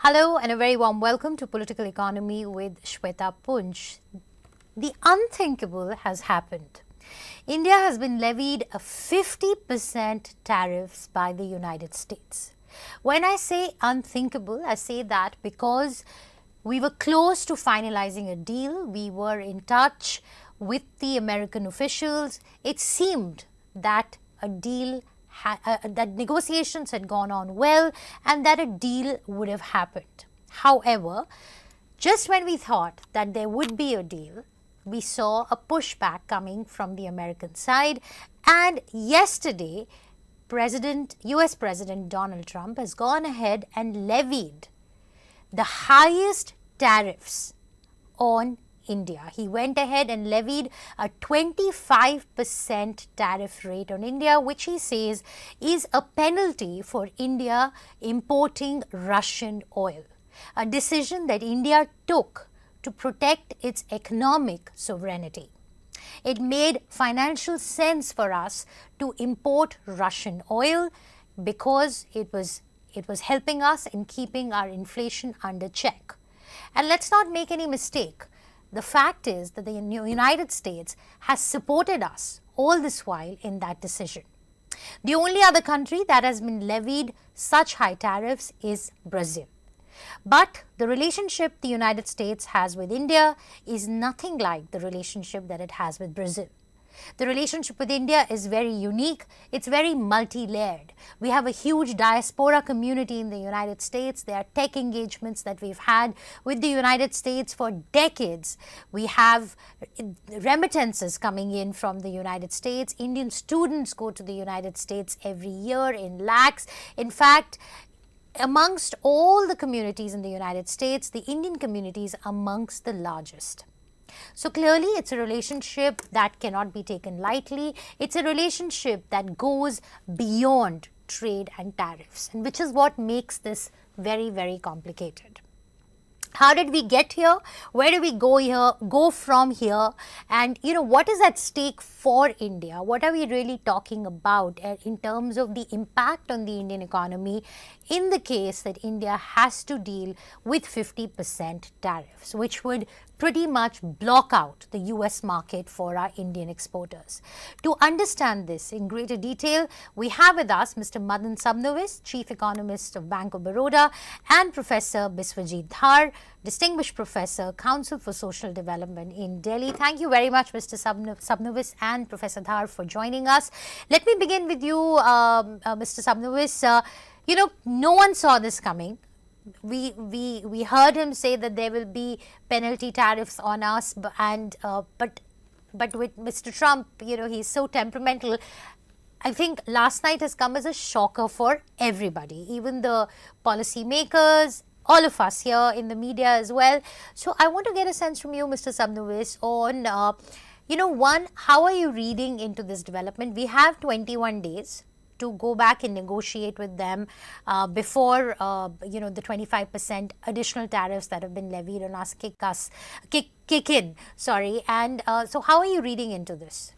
Hello and a very warm welcome to Political Economy with Shweta Punj. The unthinkable has happened. India has been levied a 50% tariffs by the United States. When I say unthinkable, I say that because we were close to finalizing a deal, we were in touch with the American officials. It seemed that a deal that negotiations had gone on well and that a deal would have happened. However, just when we thought that there would be a deal, we saw a pushback coming from the American side, and yesterday US President Donald Trump has gone ahead and levied the highest tariffs on India. He went ahead and levied a 25% tariff rate on India, which he says is a penalty for India importing Russian oil, a decision that India took to protect its economic sovereignty. It made financial sense for us to import Russian oil because it was helping us in keeping our inflation under check. And let's not make any mistake. The fact is that the United States has supported us all this while in that decision. The only other country that has been levied such high tariffs is Brazil. But the relationship the United States has with India is nothing like the relationship that it has with Brazil. The relationship with India is very unique. It's very multi-layered. We have a huge diaspora community in the United States. There are tech engagements that we've had with the United States for decades. We have remittances coming in from the United States. Indian students go to the United States every year in lakhs. In fact, amongst all the communities in the United States, the Indian community is amongst the largest. So clearly, it's a relationship that cannot be taken lightly. It's a relationship that goes beyond trade and tariffs, and which is what makes this very, very complicated. How did we get here? Where do we go from here? And what is at stake for India? What are we really talking about in terms of the impact on the Indian economy in the case that India has to deal with 50% tariffs, which would pretty much block out the US market for our Indian exporters. To understand this in greater detail, we have with us Mr. Madan Sabnowis, Chief Economist of Bank of Baroda, and Professor Biswajit Dhar, Distinguished Professor, Council for Social Development in Delhi. Thank you very much, Mr. Sabnowis and Professor Dhar, for joining us. Let me begin with you, Mr. Sabnowis. No one saw this coming. We heard him say that there will be penalty tariffs on us, but with Mr. Trump, he's so temperamental. I think last night has come as a shocker for everybody, even the policymakers, all of us here in the media as well. So I want to get a sense from you, Mr. Sabnowis, on one, how are you reading into this development? We have 21 days to go back and negotiate with them before the 25% additional tariffs that have been levied on us kick in. Sorry, and so how are you reading into this?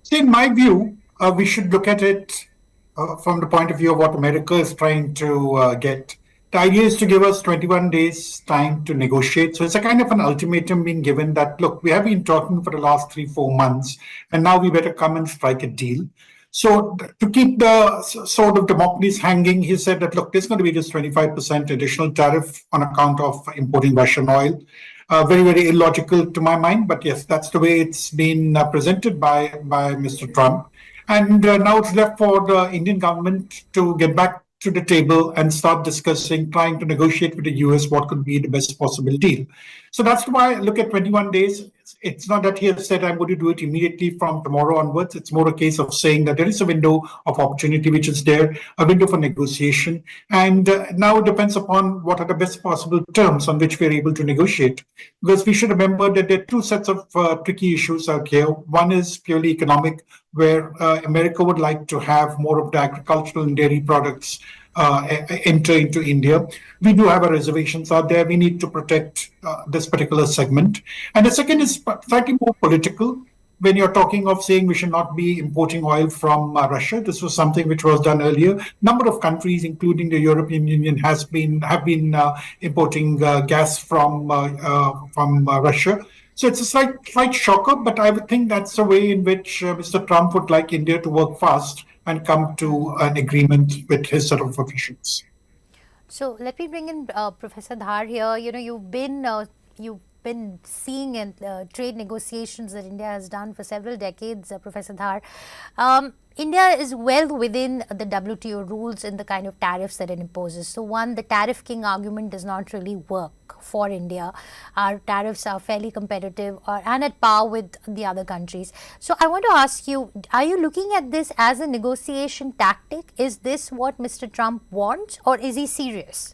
See, in my view, we should look at it from the point of view of what America is trying to get. The idea is to give us 21 days time to negotiate. So it's a kind of an ultimatum being given that, look, we have been talking for the last 3-4 months, and now we better come and strike a deal. So to keep the sword of Damocles hanging, he said that, look, there's going to be this 25% additional tariff on account of importing Russian oil. Very, very illogical to my mind. But yes, that's the way it's been presented by Mr. Trump. And now it's left for the Indian government to get back to the table and start discussing, trying to negotiate with the US what could be the best possible deal. So that's why I look at 21 days. It's not that he has said, I'm going to do it immediately from tomorrow onwards. It's more a case of saying that there is a window of opportunity which is there, a window for negotiation. And now it depends upon what are the best possible terms on which we're able to negotiate. Because we should remember that there are two sets of tricky issues out here. One is purely economic, where America would like to have more of the agricultural and dairy products enter into India. We do have our reservations out there. We need to protect this particular segment. And the second is slightly more political. when you're talking of saying we should not be importing oil from Russia, this was something which was done earlier. Number of countries, including the European Union, have been importing gas from Russia. So it's a slight shocker, but I would think that's the way in which Mr. Trump would like India to work fast and come to an agreement with his set of officials. So let me bring in Professor Dhar here. You've been seeing in trade negotiations that India has done for several decades, Professor Dhar. India is well within the WTO rules in the kind of tariffs that it imposes. So one, the tariff king argument does not really work for India. Our tariffs are fairly competitive and at par with the other countries. So I want to ask you, are you looking at this as a negotiation tactic? Is this what Mr. Trump wants, or is he serious?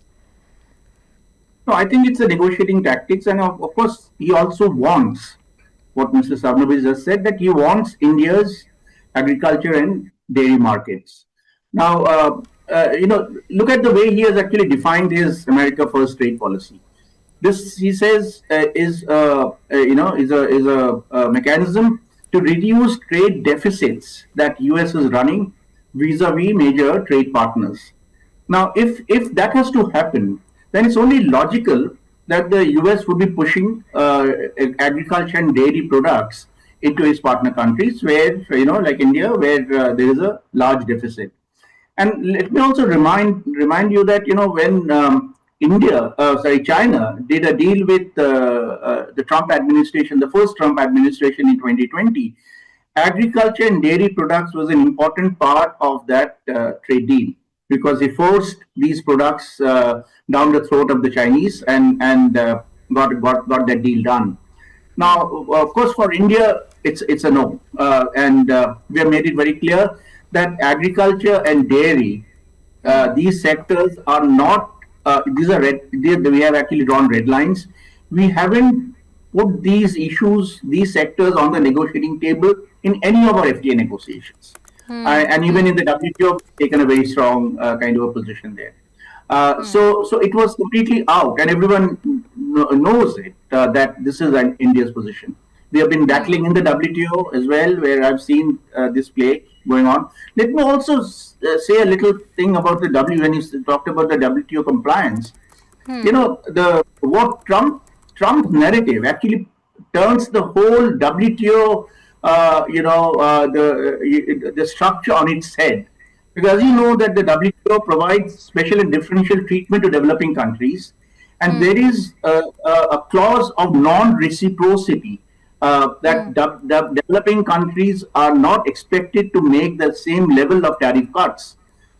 No, I think it's a negotiating tactics, and of course, he also wants what Mr. Sabnabis just said, that he wants India's agriculture and dairy markets. Now, look at the way he has actually defined his America First trade policy. This, he says, is a mechanism to reduce trade deficits that US is running vis-a-vis major trade partners. Now, if that has to happen, then it's only logical that the US would be pushing agriculture and dairy products into its partner countries, where, like India, where there is a large deficit. And let me also remind you that, when China did a deal with the Trump administration, the first Trump administration in 2020, agriculture and dairy products was an important part of that trade deal, because he forced these products down the throat of the Chinese and got that deal done. Now, of course, for India, it's a no, and we have made it very clear that agriculture and dairy, these sectors are not. These are red. We have actually drawn red lines. We haven't put these issues, these sectors, on the negotiating table in any of our FTA negotiations. And even in the WTO, taken a very strong kind of a position there. So it was completely out, and everyone knows it, that this is India's position. We have been battling in the WTO as well, where I've seen this play going on. Let me also say a little thing about the when you talked about the WTO compliance. What Trump narrative actually turns the whole WTO the structure on its head, because you know that the WTO provides special and differential treatment to developing countries, and there is a clause of non-reciprocity that developing countries are not expected to make the same level of tariff cuts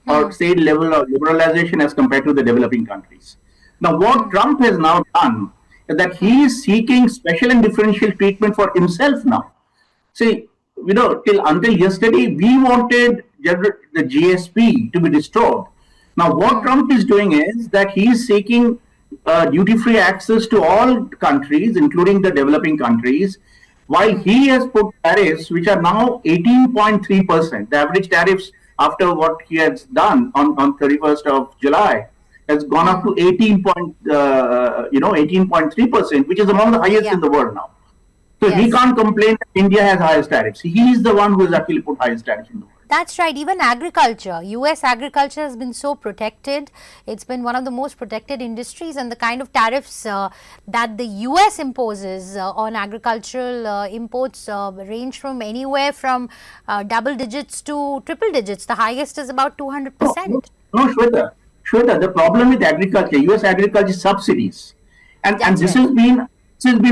or same level of liberalization as compared to the developing countries. Now, what Trump has now done is that he is seeking special and differential treatment for himself now. See, until yesterday, we wanted the GSP to be restored. Now, what Trump is doing is that he is seeking duty-free access to all countries, including the developing countries, while he has put tariffs which are now 18.3%. The average tariffs after what he has done on 31st of July has gone up to 18.3%, which is among the highest in the world now. So he can't complain that India has highest tariffs. He is the one who has actually put highest tariffs in the world. That's right. Even agriculture, US agriculture has been so protected. It's been one of the most protected industries, and the kind of tariffs that the US imposes on agricultural imports range from anywhere from double digits to triple digits. The highest is about 200%. No, Shweta, the problem with agriculture, US agriculture subsidies. And this has been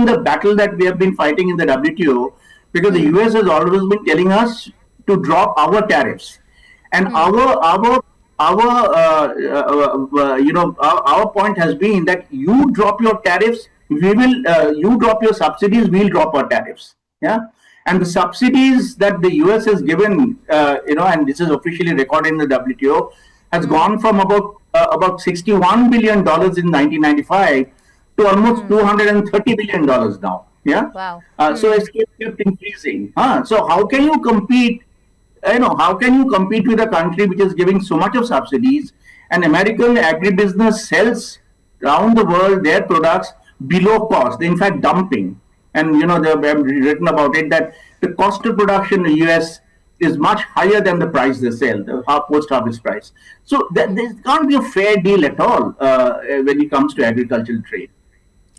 the battle that we have been fighting in the WTO, because the US has always been telling us to drop our tariffs, and our point has been that you drop your tariffs, we will you drop your subsidies, we'll drop our tariffs. And the subsidies that the US has given, and this is officially recorded in the WTO, has gone from about $61 billion in 1995 to almost $230 billion now. Wow. So it's kept increasing. So how can you compete? How can you compete with a country which is giving so much of subsidies, and American agribusiness sells around the world their products below cost? They're in fact dumping. And they have written about it, that the cost of production in the US is much higher than the price they sell, the post-harvest price. So there can't be a fair deal at all when it comes to agricultural trade.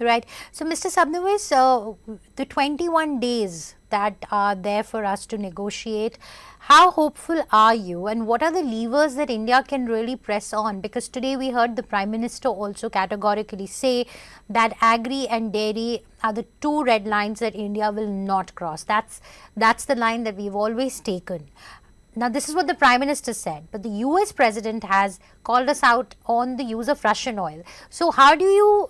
Right. So, Mr. Sabnawis, the 21 days that are there for us to negotiate, how hopeful are you, and what are the levers that India can really press on? Because today we heard the Prime Minister also categorically say that agri and dairy are the two red lines that India will not cross. That's the line that we've always taken. Now, this is what the Prime Minister said, but the US President has called us out on the use of Russian oil. So, how do you,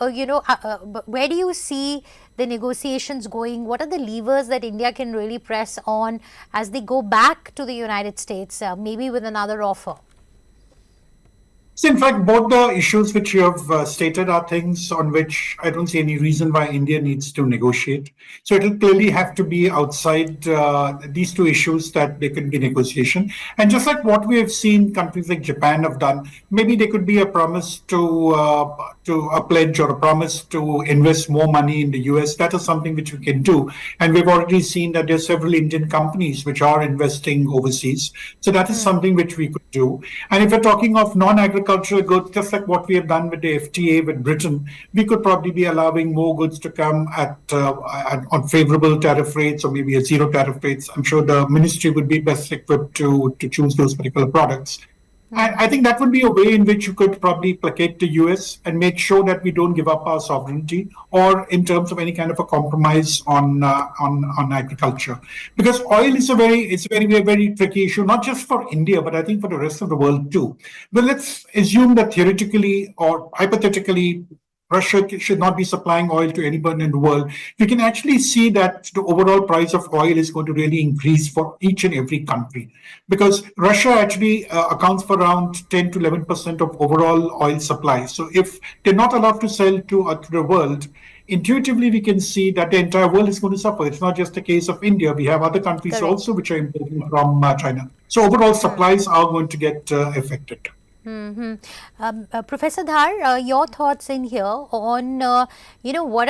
where do you see the negotiations going? What are the levers that India can really press on as they go back to the United States, maybe with another offer? So, in fact, both the issues which you have stated are things on which I don't see any reason why India needs to negotiate. So, it will clearly have to be outside these two issues that there can be negotiation. And just like what we have seen countries like Japan have done, maybe there could be a promise to a pledge or a promise to invest more money in the US. That is something which we can do. And we've already seen that there are several Indian companies which are investing overseas. So, that is something which we could do. And if we're talking of non-agricultural goods, just like what we have done with the FTA with Britain, we could probably be allowing more goods to come on favorable tariff rates or maybe at zero tariff rates. I'm sure the ministry would be best equipped to choose those particular products. I think that would be a way in which you could probably placate the US and make sure that we don't give up our sovereignty or in terms of any kind of a compromise on agriculture. Because oil is a very tricky issue, not just for India, but I think for the rest of the world too. But let's assume that theoretically or hypothetically, Russia should not be supplying oil to anyone in the world. We can actually see that the overall price of oil is going to really increase for each and every country because Russia actually accounts for around 10 to 11% of overall oil supply. So if they're not allowed to sell to the world, intuitively we can see that the entire world is going to suffer. It's not just a case of India. We have other countries also which are importing from China. So overall supplies are going to get affected. Professor Dhar, your thoughts in here on what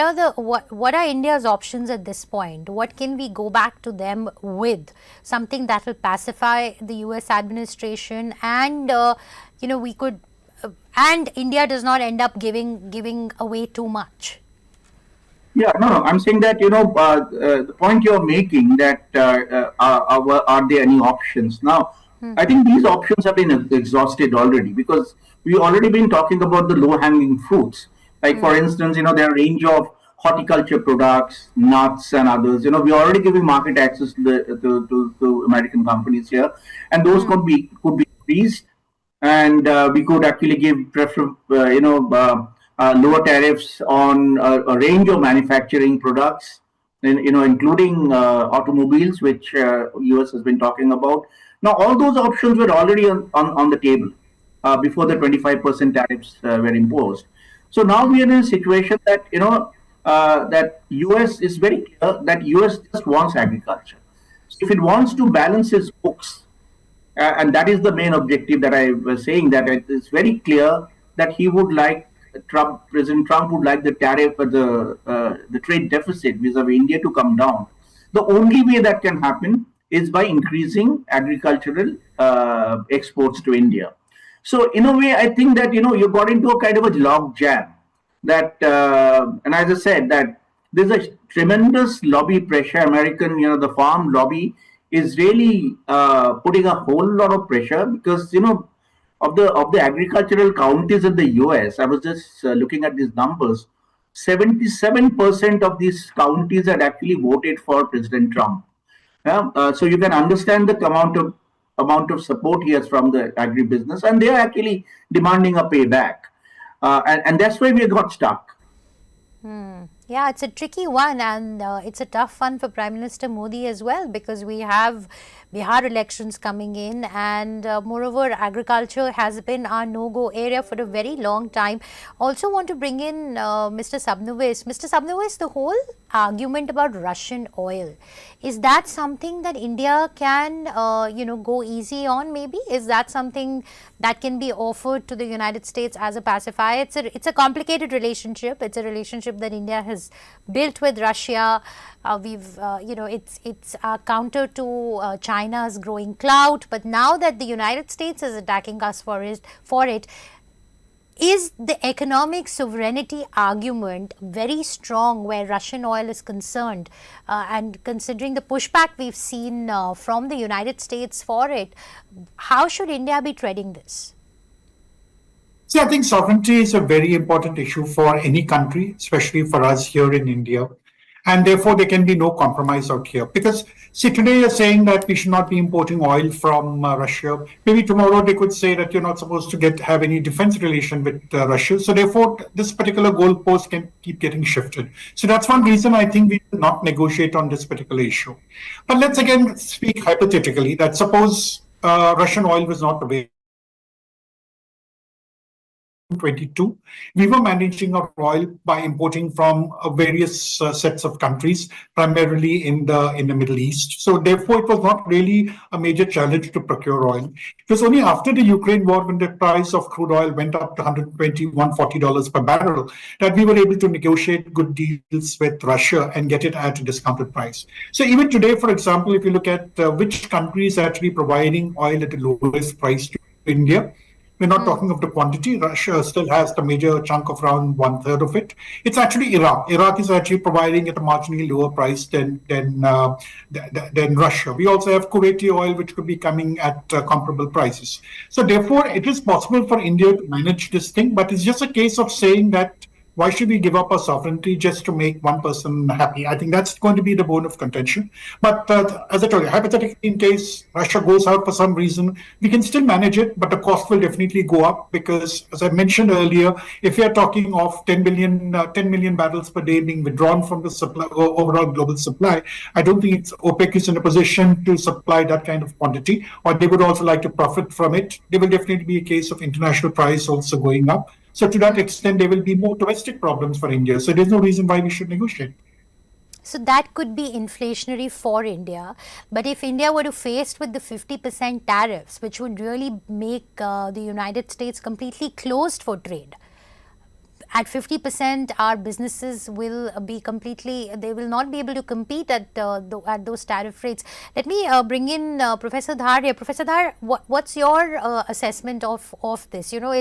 are India's options at this point? What can we go back to them with? Something that will pacify the US administration and we could and India does not end up giving away too much. Yeah, no, I'm saying that the point you're making that are there any options now? I think these options have been exhausted already because we've already been talking about the low-hanging fruits. Like, for instance, there are a range of horticulture products, nuts and others. We're already giving market access to American companies here. And those could be increased. And we could actually give lower tariffs on a range of manufacturing products, including automobiles, which US has been talking about. Now, all those options were already on the table before the 25% tariffs were imposed. So now we are in a situation that that US is very clear that US just wants agriculture. So if it wants to balance its books, and that is the main objective that I was saying, that it is very clear that he would like President Trump would like the tariff, the trade deficit vis-a-vis India to come down. The only way that can happen is by increasing agricultural exports to India. So in a way, I think that you got into a kind of a log jam. That and as I said, that there's a tremendous lobby pressure. American, the farm lobby is really putting a whole lot of pressure because of the agricultural counties in the US. I was just looking at these numbers. 77% of these counties had actually voted for President Trump. So you can understand the amount of support he has from the agribusiness, and they are actually demanding a payback, and that's why we got stuck. Yeah, it's a tricky one, and it's a tough one for Prime Minister Modi as well, because we have Bihar elections coming in, and moreover, agriculture has been our no-go area for a very long time. Also want to bring in Mr. Sabnawis. Mr. Sabnawis, the whole argument about Russian oil, is that something that India can, go easy on maybe? Is that something that can be offered to the United States as a pacifier. It's a complicated relationship. It's a relationship that India has built with Russia. It's counter to China's growing clout. But now that the United States is attacking us for it, is the economic sovereignty argument very strong where Russian oil is concerned? And considering the pushback we've seen from the United States for it, how should India be treading this? See, I think sovereignty is a very important issue for any country, especially for us here in India. And therefore, there can be no compromise out here. Because, see, today you're saying that we should not be importing oil from Russia. Maybe tomorrow they could say that you're not supposed to have any defense relation with Russia. So therefore, this particular goalpost can keep getting shifted. So that's one reason I think we will not negotiate on this particular issue. But let's again speak hypothetically that suppose Russian oil was not available. 22, we were managing our oil by importing from various sets of countries, primarily in the Middle East. So therefore, it was not really a major challenge to procure oil. It was only after the Ukraine war, when the price of crude oil went up to $120, $140 per barrel, that we were able to negotiate good deals with Russia and get it at a discounted price. So even today, for example, if you look at which country is actually providing oil at the lowest price to India, we're not talking of the quantity. Russia still has the major chunk of around 1/3 of it. It's actually Iraq. Iraq is actually providing at a marginally lower price than Russia. We also have Kuwaiti oil, which could be coming at comparable prices. So therefore, it is possible for India to manage this thing, but it's just a case of saying that why should we give up our sovereignty just to make one person happy? I think that's going to be the bone of contention. But as I told you, hypothetically, in case Russia goes out for some reason, we can still manage it, but the cost will definitely go up because, as I mentioned earlier, if we are talking of 10 million barrels per day being withdrawn from the overall global supply, I don't think OPEC is in a position to supply that kind of quantity, or they would also like to profit from it. There will definitely be a case of international price also going up. So to that extent, there will be more domestic problems for India. So there's no reason why we should negotiate. So that could be inflationary for India. But if India were to faced with the 50% tariffs, which would really make the United States completely closed for trade, at 50%, our businesses will be completely, they will not be able to compete at those tariff rates. Let me bring in Professor Dhar here. Professor Dhar, what's your assessment of this? You know,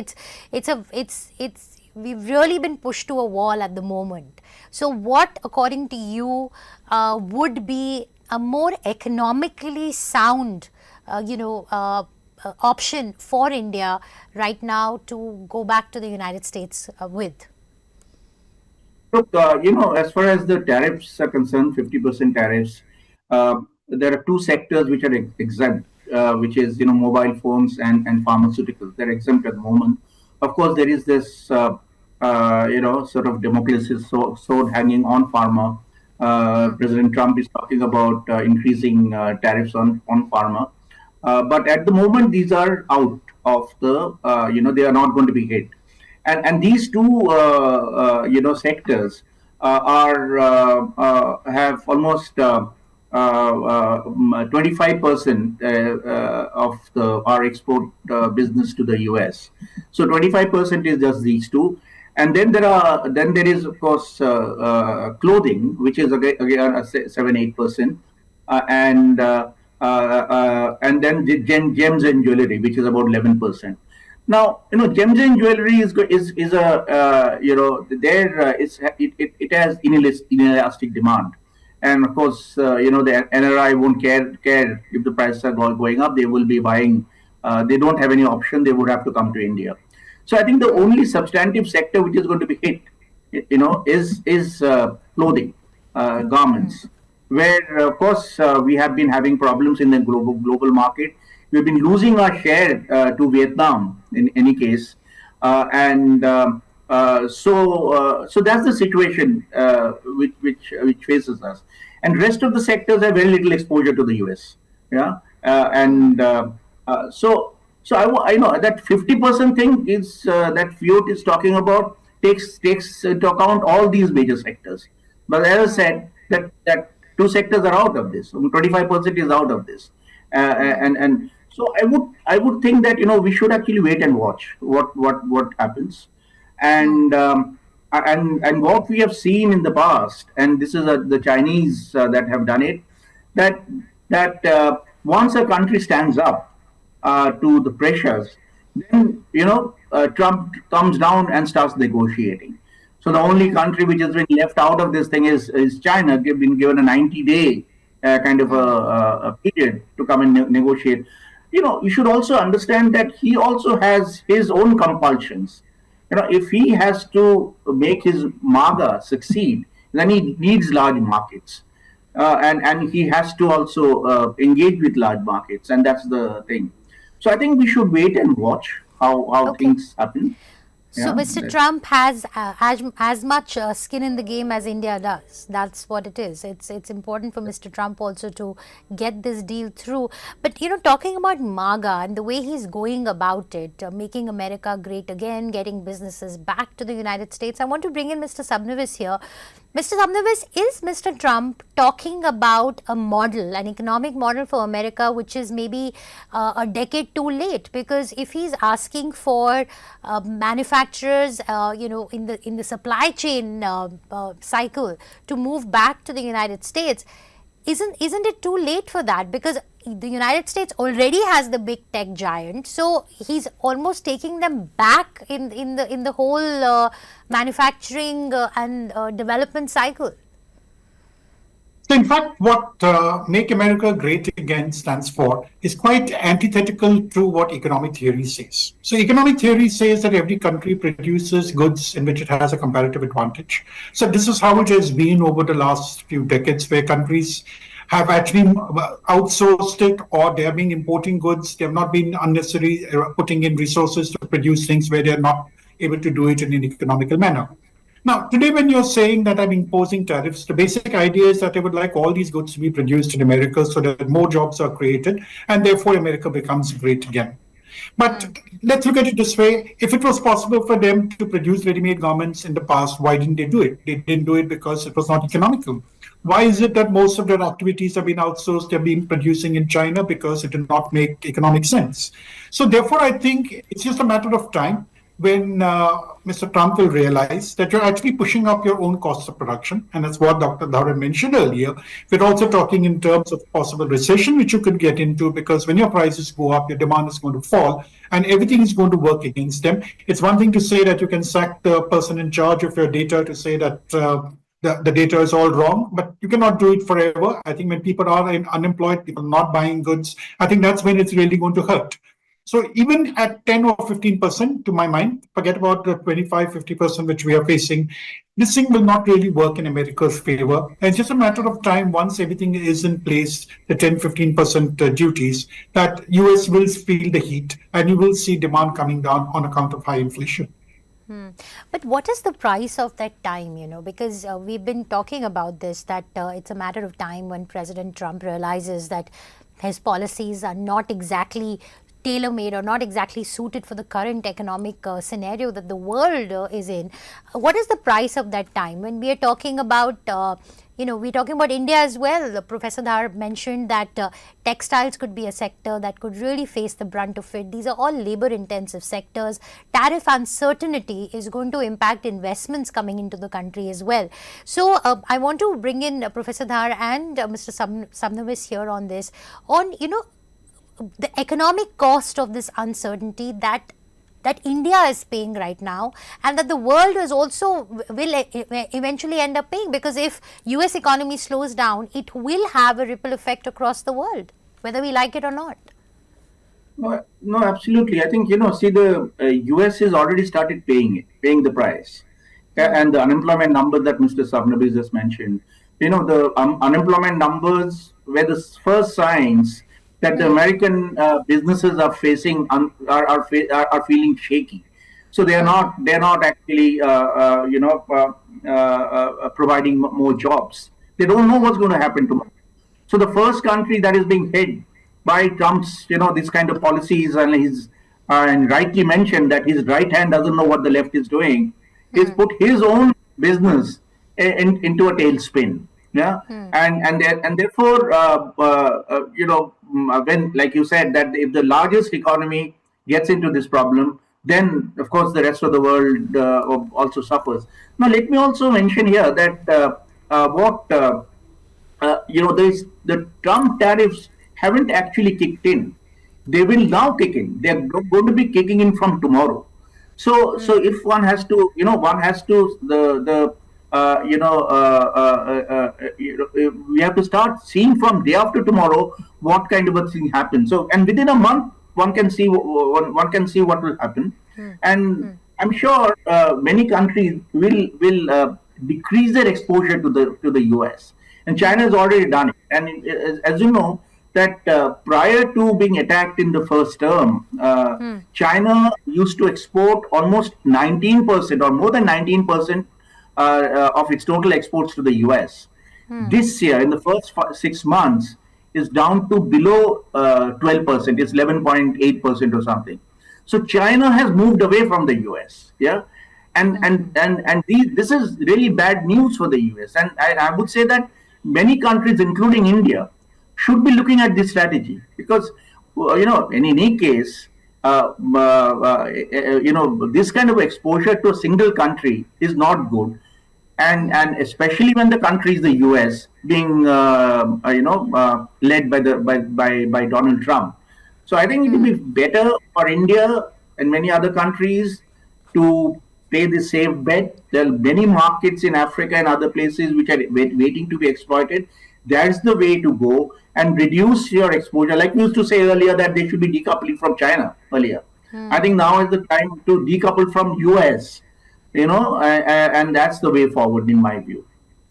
we've really been pushed to a wall at the moment. So what, according to you, would be a more economically sound, option for India right now to go back to the United States with? Look, as far as the tariffs are concerned, 50% tariffs, there are two sectors which are exempt, which is, mobile phones and pharmaceuticals. They're exempt at the moment. Of course, there is this, sort of Damocles sword hanging on pharma. President Trump is talking about increasing tariffs on pharma. But at the moment, these are out of the, they are not going to be hit. And these two, sectors have almost 25% of our export business to the US. So 25% is just these two. And then there is, of course, clothing, which is again 7-8%, and then gems and jewelry, which is about 11%. Now, gems and jewelry is a it has inelastic demand, and of course, the NRI won't care if the prices are going up. They will be buying. They don't have any option. They would have to come to India. So I think the only substantive sector which is going to be hit, is clothing, garments, where of course we have been having problems in the global market. We've been losing our share to Vietnam in any case, so that's the situation which faces us. And rest of the sectors have very little exposure to the US. Yeah, so I know that 50% thing is that Fiat is talking about takes into account all these major sectors. But as I said, that two sectors are out of this. 25% is out of this, and So I would think that we should actually wait and watch what happens, and what we have seen in the past, and this is the Chinese that have done it, that once a country stands up to the pressures, then Trump comes down and starts negotiating. So the only country which has been left out of this thing is China. They've been given a 90-day kind of a period to come and negotiate. You should also understand that he also has his own compulsions. If he has to make his MAGA succeed, then he needs large markets. And he has to also engage with large markets, and that's the thing. So I think we should wait and watch how Okay. things happen. So Yeah. Mr. Trump has as much skin in the game as India does. That's what it is. It's important for Mr. Trump also to get this deal through. But talking about MAGA and the way he's going about it, making America great again, getting businesses back to the United States, I want to bring in Mr. Sabnavis here. Mr. Sabnavis, is Mr. Trump talking about a model, an economic model for America, which is maybe a decade too late? Because if he's asking for manufacturers, in the supply chain cycle to move back to the United States, isn't it too late for that? Because the United States already has the big tech giant, so he's almost taking them back in the whole manufacturing and development cycle. So in fact, what Make America Great Again stands for is quite antithetical to what economic theory says. So economic theory says that every country produces goods in which it has a comparative advantage. So this is how it has been over the last few decades, where countries have actually outsourced it, or they have been importing goods. They have not been unnecessarily putting in resources to produce things where they are not able to do it in an economical manner. Now, today, when you're saying that I'm imposing tariffs, the basic idea is that I would like all these goods to be produced in America so that more jobs are created and therefore America becomes great again. But let's look at it this way. If it was possible for them to produce ready-made garments in the past, why didn't they do it? They didn't do it because it was not economical. Why is it that most of their activities have been outsourced? They've been producing in China because it did not make economic sense. So therefore, I think it's just a matter of time when Mr. Trump will realize that you're actually pushing up your own cost of production. And that's what Dr. Dharan mentioned earlier. We're also talking in terms of possible recession, which you could get into, because when your prices go up, your demand is going to fall and everything is going to work against them. It's one thing to say that you can sack the person in charge of your data to say that the data is all wrong, but you cannot do it forever. I think when people are unemployed, people not buying goods, I think that's when it's really going to hurt. So even at 10 or 15%, to my mind, forget about the 25, 50% which we are facing, this thing will not really work in America's favor. And it's just a matter of time, once everything is in place, the 10, 15% duties, that US will feel the heat and you will see demand coming down on account of high inflation. But what is the price of that time, because we've been talking about this, that it's a matter of time when President Trump realizes that his policies are not exactly tailor-made or not exactly suited for the current economic scenario that the world is in. What is the price of that time? When we are talking about, we're talking about India as well. Professor Dhar mentioned that textiles could be a sector that could really face the brunt of it. These are all labor-intensive sectors. Tariff uncertainty is going to impact investments coming into the country as well. So I want to bring in Professor Dhar and Mr. Sabnavis here on this, on, the economic cost of this uncertainty that India is paying right now, and that the world is also will eventually end up paying, because if US economy slows down, it will have a ripple effect across the world, whether we like it or not. No, absolutely. I think, see, the US has already started paying the price. And the unemployment number that Mr. Sabnabis just mentioned, the unemployment numbers were the first signs that the American businesses are facing are feeling shaky. So they're not actually providing more jobs. They don't know what's going to happen tomorrow. So the first country that is being hit by Trump's this kind of policies, and his and rightly mentioned that his right hand doesn't know what the left is doing, is put his own business into a tailspin. Yeah, and therefore when, like you said, that if the largest economy gets into this problem, then of course the rest of the world also suffers. Now, let me also mention here that what there's the Trump tariffs haven't actually kicked in. They will now kick in. They're going to be kicking in from tomorrow. So if one has to, one has to the we have to start seeing from day after tomorrow what kind of a thing happens. So, and within a month, one can see one can see what will happen, and I'm sure many countries will decrease their exposure to the US, and China has already done it. And as you know, that prior to being attacked in the first term, China used to export almost 19% or more than 19% of its total exports to the US. This year, in the first 6 months, is down to below 12%. It's 11.8% or something. So China has moved away from the US. Yeah. This is really bad news for the US. And I would say that many countries, including India, should be looking at this strategy, because in any case, this kind of exposure to a single country is not good, and especially when the country is the US, being led by Donald Trump. So I think it would be better for India and many other countries to play the safe bet. There are many markets in Africa and other places which are waiting to be exploited. That's the way to go, and reduce your exposure. Like we used to say earlier that they should be decoupling from China earlier. I think now is the time to decouple from US, and that's the way forward in my view.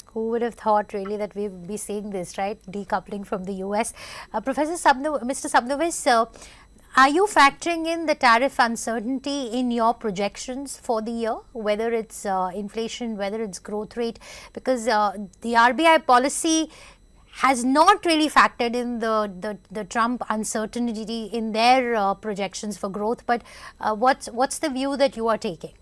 Who would have thought really that we would be seeing this, right? Decoupling from the US. Mr. Sabnavis, are you factoring in the tariff uncertainty in your projections for the year, whether it's inflation, whether it's growth rate? Because the RBI policy has not really factored in the Trump uncertainty in their projections for growth. But what's the view that you are taking?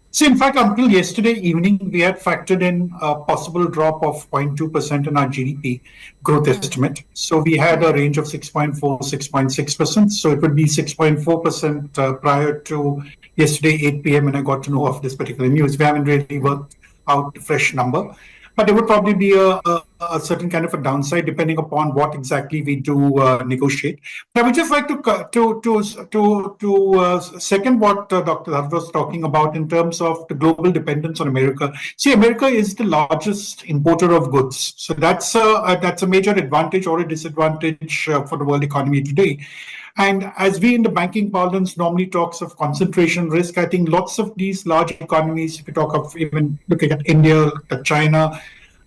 So, in fact, until yesterday evening, we had factored in a possible drop of 0.2% in our GDP growth estimate. So we had a range of 6.4, 6.6%. So it would be 6.4% prior to yesterday, 8 p.m. when I got to know of this particular news. We haven't really worked out a fresh number. But there would probably be a certain kind of a downside depending upon what exactly we do negotiate. But I would just like to second what Dr. Harv was talking about in terms of the global dependence on America. See, America is the largest importer of goods, so that's a major advantage or a disadvantage for the world economy today. And as we in the banking parlance normally talks of concentration risk, I think lots of these large economies, if you talk of even looking at India, at China,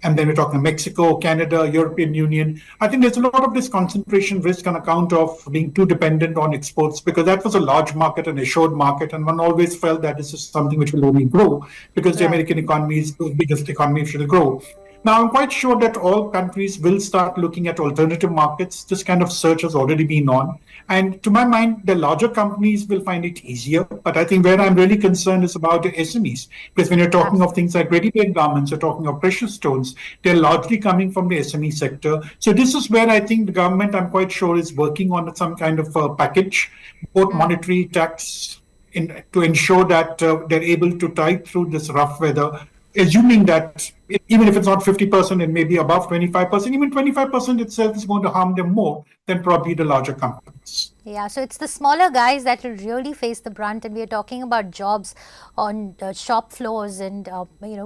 and then we're talking Mexico, Canada, European Union, I think there's a lot of this concentration risk on account of being too dependent on exports, because that was a large market, an assured market, and one always felt that this is something which will only grow because the American economy is the biggest economy, which will grow. Now, I'm quite sure that all countries will start looking at alternative markets. This kind of search has already been on. And to my mind, the larger companies will find it easier. But I think where I'm really concerned is about the SMEs. Because when you're talking of things like ready-made garments, you're talking of precious stones, they're largely coming from the SME sector. So this is where I think the government, I'm quite sure, is working on some kind of a package, both monetary, tax, to ensure that they're able to tide through this rough weather, assuming that even if it's not 50%, it may be above 25%, even 25% itself is going to harm them more than probably the larger companies. Yeah, so it's the smaller guys that will really face the brunt, and we are talking about jobs on shop floors and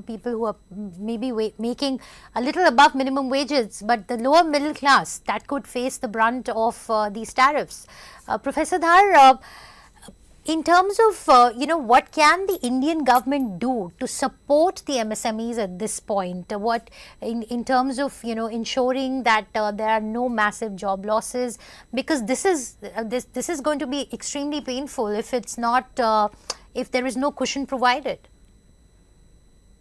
people who are maybe making a little above minimum wages, but the lower middle class that could face the brunt of these tariffs. Professor Dhar, in terms of, what can the Indian government do to support the MSMEs at this point? What in terms of, ensuring that there are no massive job losses? Because this is going to be extremely painful if it's not, if there is no cushion provided.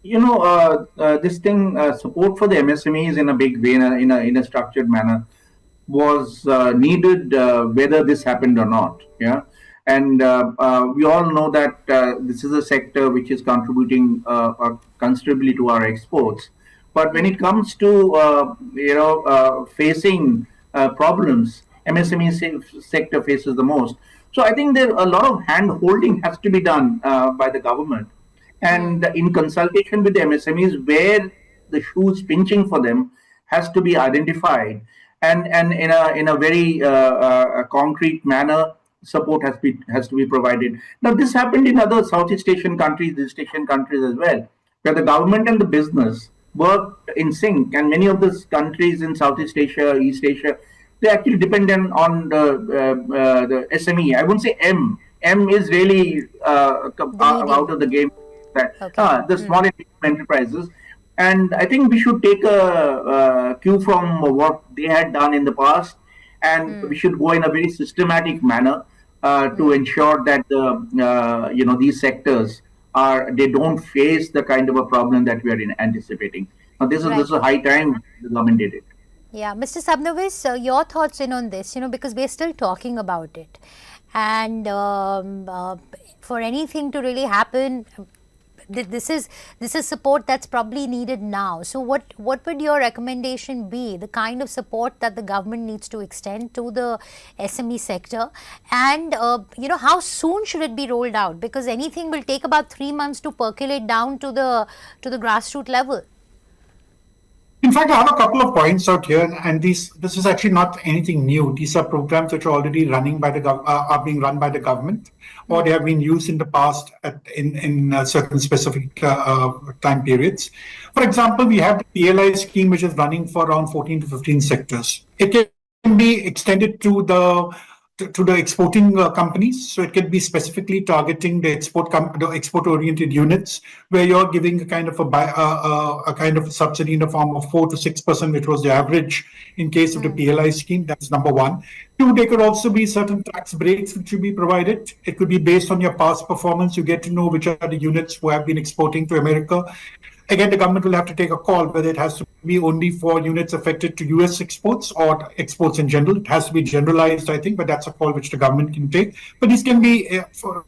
This thing, support for the MSMEs in a big way, in a structured manner, was needed whether this happened or not. Yeah. And we all know that this is a sector which is contributing considerably to our exports. But when it comes to facing problems MSME sector faces the most. So I think there a lot of hand holding has to be done by the government, and in consultation with the MSMEs, where the shoe is pinching for them has to be identified, and in a very concrete manner, support has to be provided. Now, this happened in other Southeast Asian countries, East Asian countries as well, where the government and the business work in sync. And many of these countries in Southeast Asia, East Asia, they actually dependent on the SME. I wouldn't say M. M is really out of the game. That the small and medium enterprises, and I think we should take a cue from what they had done in the past, and we should go in a very systematic manner to ensure that these sectors they don't face the kind of a problem that we are anticipating. Now, this is a high time the government did it. Yeah, Mr. Sabnawis, your thoughts in on this, because we're still talking about it, and for anything to really happen, this is support that's probably needed now. So what would your recommendation be, the kind of support that the government needs to extend to the SME sector, and how soon should it be rolled out, because anything will take about 3 months to percolate down to the grassroots level? In fact, I have a couple of points out here, and this is actually not anything new. These are programs which are already running by are being run by the government, or they have been used in the past in certain specific time periods. For example, we have the PLI scheme, which is running for around 14 to 15 sectors. It can be extended to the exporting companies, so it can be specifically targeting the export-oriented units, where you're giving a kind of a kind of subsidy in the form of 4 to 6%, which was the average in case of the PLI scheme. That's number one. Two, there could also be certain tax breaks which should be provided. It could be based on your past performance. You get to know which are the units who have been exporting to America. Again, the government will have to take a call whether it has to be only for units affected to US exports or exports in general. It has to be generalized, I think, but that's a call which the government can take. But these can be for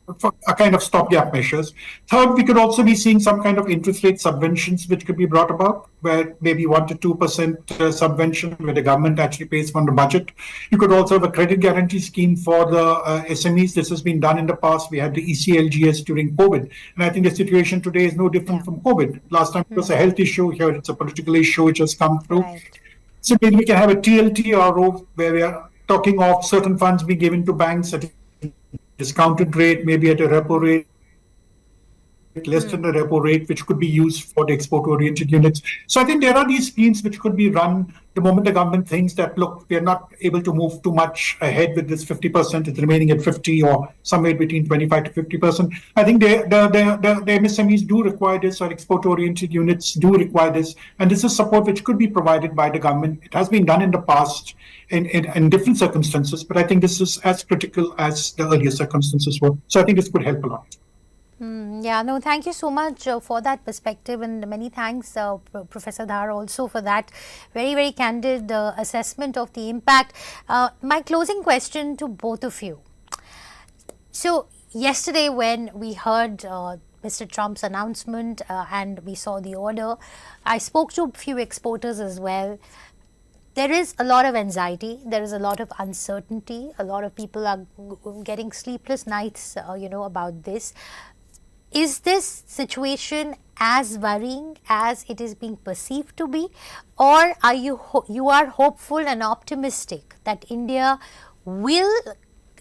a kind of stopgap measures. Third, we could also be seeing some kind of interest rate subventions which could be brought about, where maybe 1 to 2% subvention, where the government actually pays from the budget. You could also have a credit guarantee scheme for the SMEs. This has been done in the past. We had the ECLGS during COVID. And I think the situation today is no different from COVID. Last time it was a health issue. Here it's a political issue which has come through. Right. So maybe we can have a TLTRO where we are talking of certain funds being given to banks at a discounted rate, maybe at a repo rate, less than the repo rate, which could be used for the export-oriented units. So I think there are these schemes which could be run the moment the government thinks that, look, we are not able to move too much ahead with this 50%, it's remaining at 50 or somewhere between 25 to 50%. I think the MSMEs do require this, or export-oriented units do require this. And this is support which could be provided by the government. It has been done in the past in different circumstances, but I think this is as critical as the earlier circumstances were. So I think this could help a lot. Yeah, no, thank you so much for that perspective, and many thanks, Professor Dhar, also for that very, very candid assessment of the impact. My closing question to both of you. So, yesterday when we heard Mr. Trump's announcement and we saw the order, I spoke to a few exporters as well. There is a lot of anxiety, there is a lot of uncertainty, a lot of people are getting sleepless nights, about this. Is this situation as worrying as it is being perceived to be, or are you are hopeful and optimistic that India will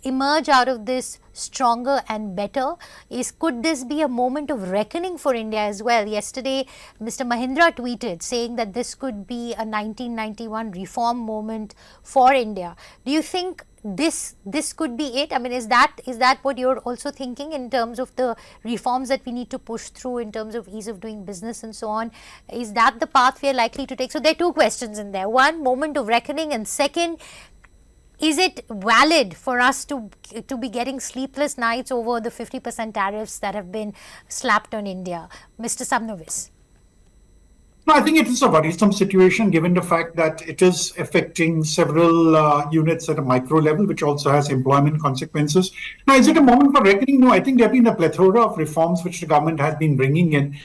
emerge out of this stronger and better? Could this be a moment of reckoning for India as well? Yesterday, Mr. Mahindra tweeted saying that this could be a 1991 reform moment for India. Do you think this could be it? I mean, is that what you're also thinking in terms of the reforms that we need to push through in terms of ease of doing business and so on? Is that the path we are likely to take? So there are two questions in there. One, moment of reckoning, and second, is it valid for us to be getting sleepless nights over the 50% tariffs that have been slapped on India? Mr. Sabnawis. No, I think it is a worrisome situation given the fact that it is affecting several units at a micro level, which also has employment consequences. Now, is it a moment for reckoning? No, I think there have been a plethora of reforms which the government has been bringing in.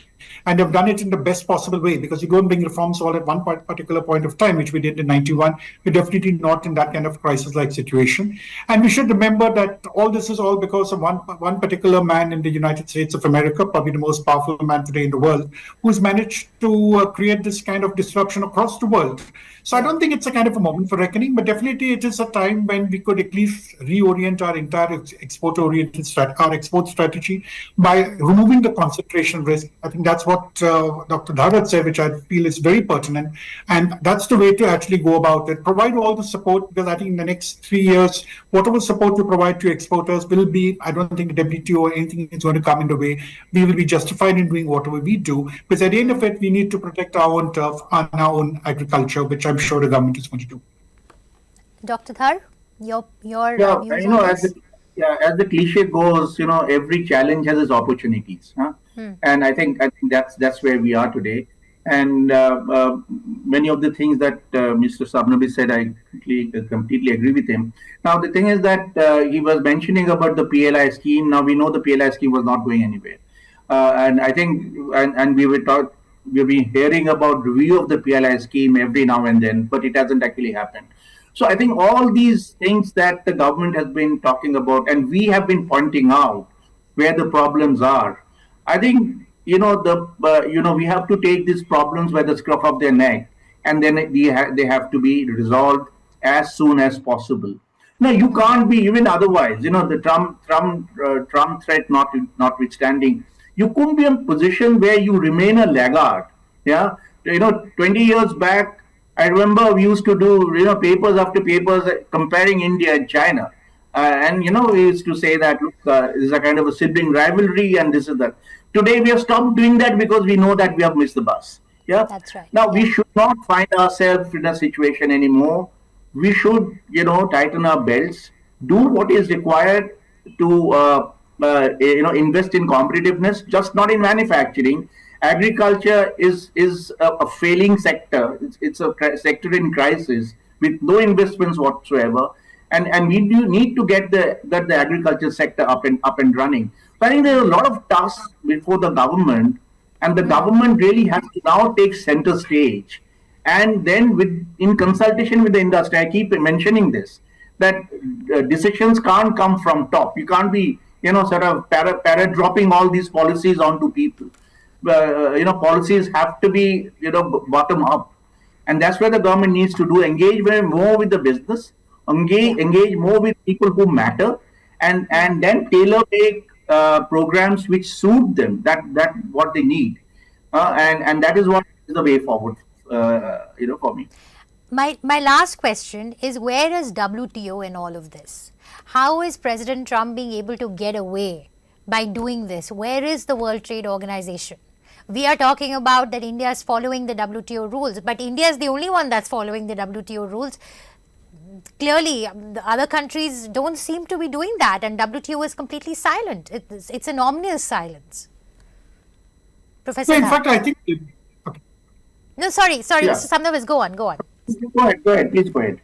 And they've done it in the best possible way, because you go and bring reforms all at one particular point of time, which we did in 91. We're definitely not in that kind of crisis-like situation. And we should remember that all this is all because of one particular man in the United States of America, probably the most powerful man today in the world, who's managed to create this kind of disruption across the world. So I don't think it's a kind of a moment for reckoning, but definitely it is a time when we could at least reorient our entire export strategy by removing the concentration risk. I think that's what Dr. Dharat said, which I feel is very pertinent. And that's the way to actually go about it. Provide all the support, because I think in the next 3 years, whatever support you provide to exporters will be, I don't think the WTO or anything is going to come in the way. We will be justified in doing whatever we do, because at the end of it, we need to protect our own turf and our own agriculture, which I'm sure the government is going to do. Dr. Thar, your Yeah, views you know, on as this? the cliche goes, every challenge has its opportunities, huh? And I think that's where we are today. And many of the things that Mr. Sabnabi said, I completely agree with him. Now, the thing is that he was mentioning about the PLI scheme. Now we know the PLI scheme was not going anywhere, and I think, and we've been hearing about review of the PLI scheme every now and then, but it hasn't actually happened. So I think all these things that the government has been talking about, and we have been pointing out where the problems are. I think we have to take these problems by the scruff of their neck, and then they have to be resolved as soon as possible. No, you can't be even otherwise. The Trump threat notwithstanding, you couldn't be in a position where you remain a laggard. Yeah, 20 years back, I remember we used to do papers after papers comparing India and China, and we used to say that look, this is a kind of a sibling rivalry, and this is that. Today we have stopped doing that because we know that we have missed the bus. Yeah, That's right. now we should not find ourselves in a situation anymore. We should tighten our belts, do what is required to invest in competitiveness, just not in manufacturing. Agriculture is a failing sector. It's a sector in crisis with no investments whatsoever, and we do need to get the agriculture sector up and running. So I think there are a lot of tasks before the government, and the government really has to now take center stage. And then, in consultation with the industry, I keep mentioning this, that decisions can't come from top. You can't be sort of dropping all these policies onto people. Policies have to be bottom up, and that's where the government needs to do engage more with the business, engage more with people who matter, and then tailor make programs which suit them, that what they need, and that is what is the way forward, for me. My last question is, where is WTO in all of this? How is President Trump being able to get away by doing this? Where is the World Trade Organization? We are talking about that India is following the WTO rules, but India is the only one that's following the WTO rules. Clearly, the other countries don't seem to be doing that, and WTO is completely silent. It's an ominous silence. Professor So in Dhar. fact, I think. Okay. No, sorry, Yeah. Mr. Samnavis, go on. Go ahead, please go ahead.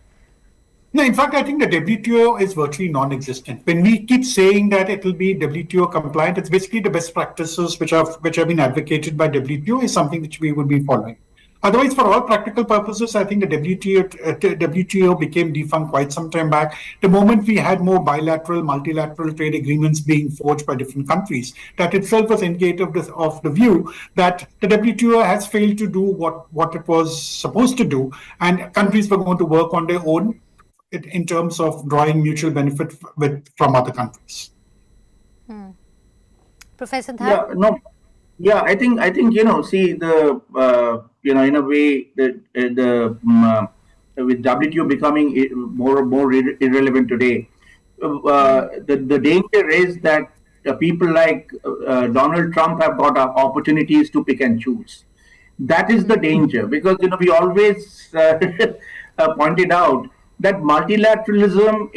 No, in fact, I think the WTO is virtually non-existent. When we keep saying that it will be WTO compliant, it's basically the best practices which have been advocated by WTO is something which we would be following. Otherwise, for all practical purposes, I think the WTO became defunct quite some time back. The moment we had more bilateral, multilateral trade agreements being forged by different countries, that itself was indicative of the view that the WTO has failed to do what it was supposed to do, and countries were going to work on their own in terms of drawing mutual benefit from other countries. Professor Dhar? I think see the in a way with WTO becoming more and more irrelevant today, the danger is that people like Donald Trump have got opportunities to pick and choose. That is the danger, because we always pointed out that multilateralism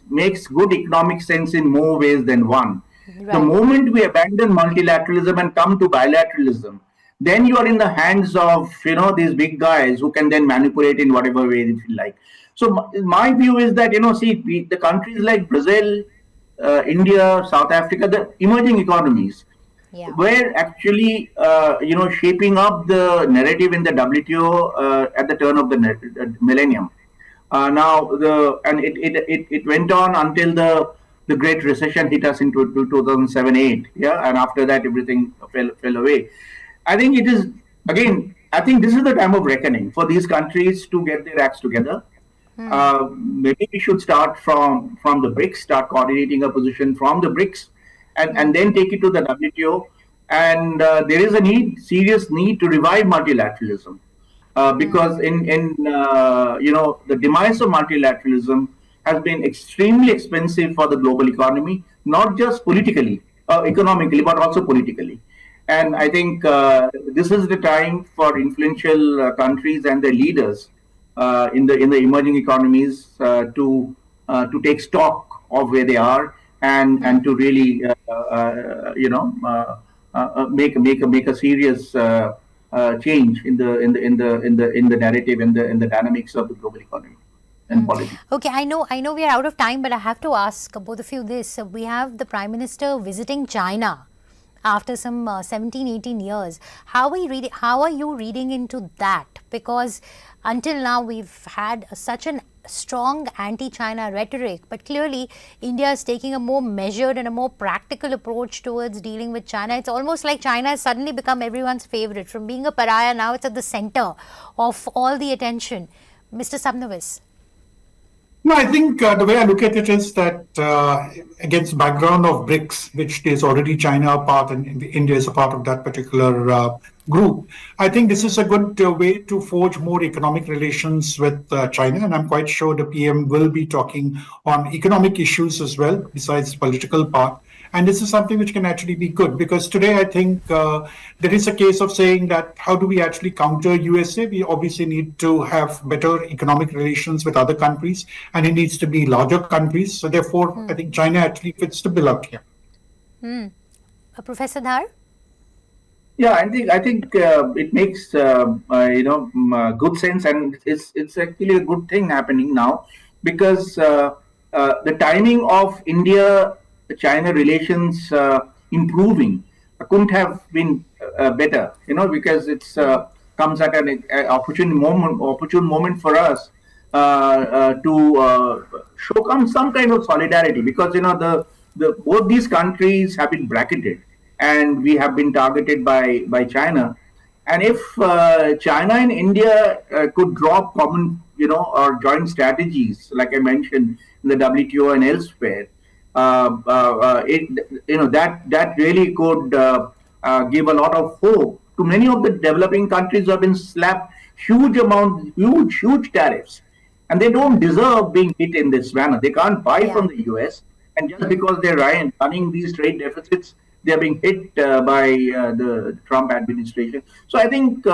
makes good economic sense in more ways than one. Right. The moment we abandon multilateralism and come to bilateralism, then you are in the hands of these big guys who can then manipulate in whatever way they feel like. So my view is that the countries like Brazil, India, South Africa, the emerging economies, were actually, shaping up the narrative in the WTO at the turn of the millennium. Now it went on until the Great Recession hit us in 2007-8. Yeah, and after that everything fell away. I think it is again. I think this is the time of reckoning for these countries to get their acts together. Maybe we should start from the BRICS, start coordinating a position from the BRICS, and then take it to the WTO. And there is a serious need to revive multilateralism, because in the demise of multilateralism has been extremely expensive for the global economy, not just politically, economically, but also politically. And I think this is the time for influential countries and their leaders in the emerging economies to take stock of where they are, and to really make a serious change in the narrative, in the dynamics of the global economy and politics. Okay, I know we are out of time, but I have to ask both of you this. We have the Prime Minister visiting China after some 17, 18 years. How are you reading into that? Because until now we've had such an strong anti-China rhetoric, but clearly India is taking a more measured and a more practical approach towards dealing with China. It's almost like China has suddenly become everyone's favorite. From being a pariah, now it's at the center of all the attention. Mr. Sabnavis. No, I think the way I look at it is that against the background of BRICS, which is already China a part and India is a part of that particular group, I think this is a good way to forge more economic relations with China. And I'm quite sure the PM will be talking on economic issues as well, besides the political part. And this is something which can actually be good, because today I think there is a case of saying that how do we actually counter USA? We obviously need to have better economic relations with other countries, and it needs to be larger countries. So therefore, I think China actually fits the bill out here. Professor Dhar? Yeah, I think it makes good sense, and it's actually a good thing happening now, because the timing of India-China relations improving couldn't have been better, because it's comes at an opportune moment for us to show some kind of solidarity, because the both these countries have been bracketed, and we have been targeted by China. And if China and India could draw common, or joint strategies, like I mentioned in the WTO and elsewhere, that really could give a lot of hope to many of the developing countries who have been slapped huge tariffs, and they don't deserve being hit in this manner. They can't buy from the US, and just because they're running these trade deficits, they're being hit by the Trump administration. So I think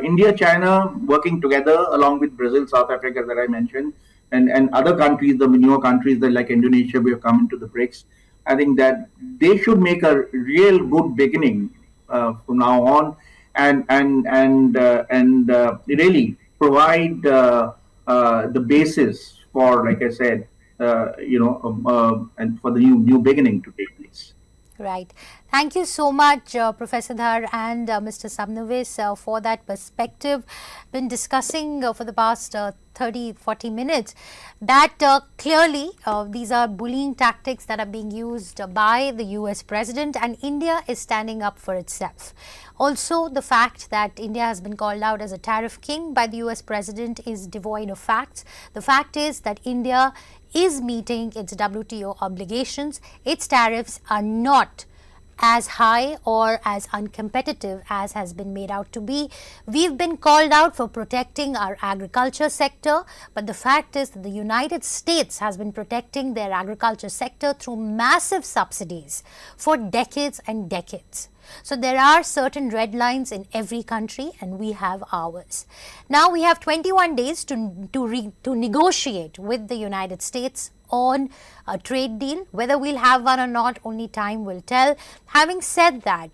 India, China working together along with Brazil, South Africa that I mentioned, and other countries, the newer countries that like Indonesia, we have come into the BRICS. I think that they should make a real good beginning from now on, and really provide the basis for, like I said, and for the new beginning to take place. Right. Thank you so much, Professor Dhar and Mr. Sabnavis, for that perspective. Been discussing for the past 30-40 minutes that clearly these are bullying tactics that are being used by the US president, and India is standing up for itself. Also, the fact that India has been called out as a tariff king by the US president is devoid of facts. The fact is that India is meeting its WTO obligations. Its tariffs are not as high or as uncompetitive as has been made out to be. We've been called out for protecting our agriculture sector, but the fact is that the United States has been protecting their agriculture sector through massive subsidies for decades and decades. So there are certain red lines in every country, and we have ours. Now we have 21 days to negotiate with the United States on a trade deal. Whether we'll have one or not, only time will tell. Having said that,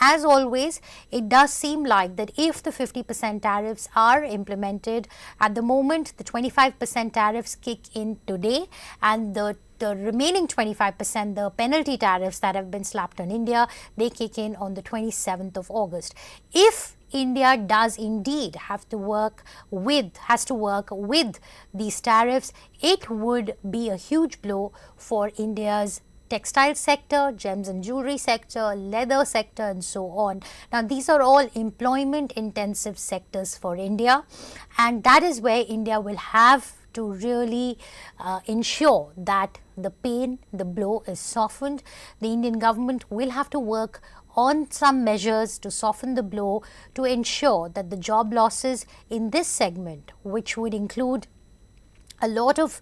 As always, it does seem like that if the 50% tariffs are implemented, at the moment the 25% tariffs kick in today, and the remaining 25%, the penalty tariffs that have been slapped on India, they kick in on the 27th of August. If India does indeed has to work with these tariffs, it would be a huge blow for India's textile sector, gems and jewelry sector, leather sector, and so on. Now, these are all employment intensive sectors for India, and that is where India will have to really ensure that the pain, the blow is softened. The Indian government will have to work on some measures to soften the blow, to ensure that the job losses in this segment, which would include a lot of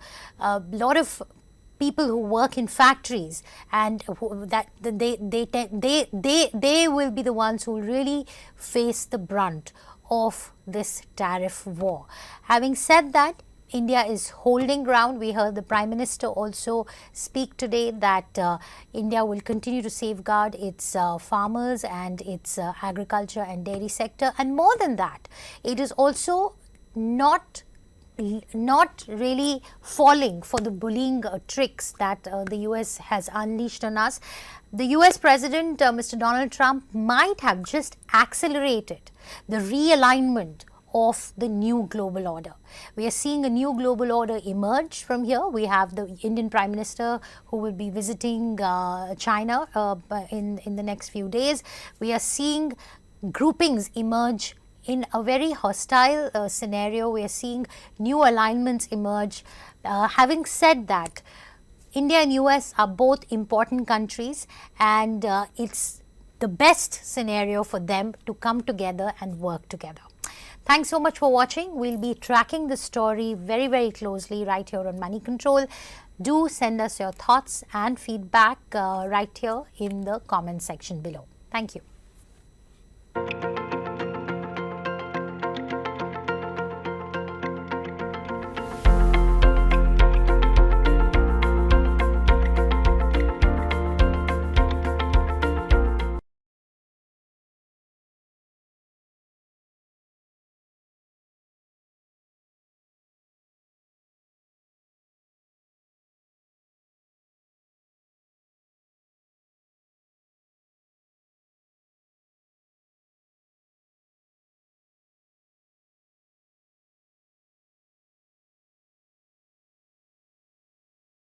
people who work in factories, and they will be the ones who really face the brunt of this tariff war. Having said that, India is holding ground. We heard the Prime Minister also speak today that India will continue to safeguard its farmers and its agriculture and dairy sector. And more than that, it is also not really falling for the bullying tricks that the US has unleashed on us. The US President, Mr. Donald Trump, might have just accelerated the realignment of the new global order. We are seeing a new global order emerge from here. We have the Indian Prime Minister who will be visiting China in the next few days. We are seeing groupings emerge in a very hostile scenario. We are seeing new alignments emerge. Having said that, India and US are both important countries, and it's the best scenario for them to come together and work together. Thanks so much for watching. We'll be tracking the story very, very closely right here on Moneycontrol. Do send us your thoughts and feedback right here in the comment section below. Thank you.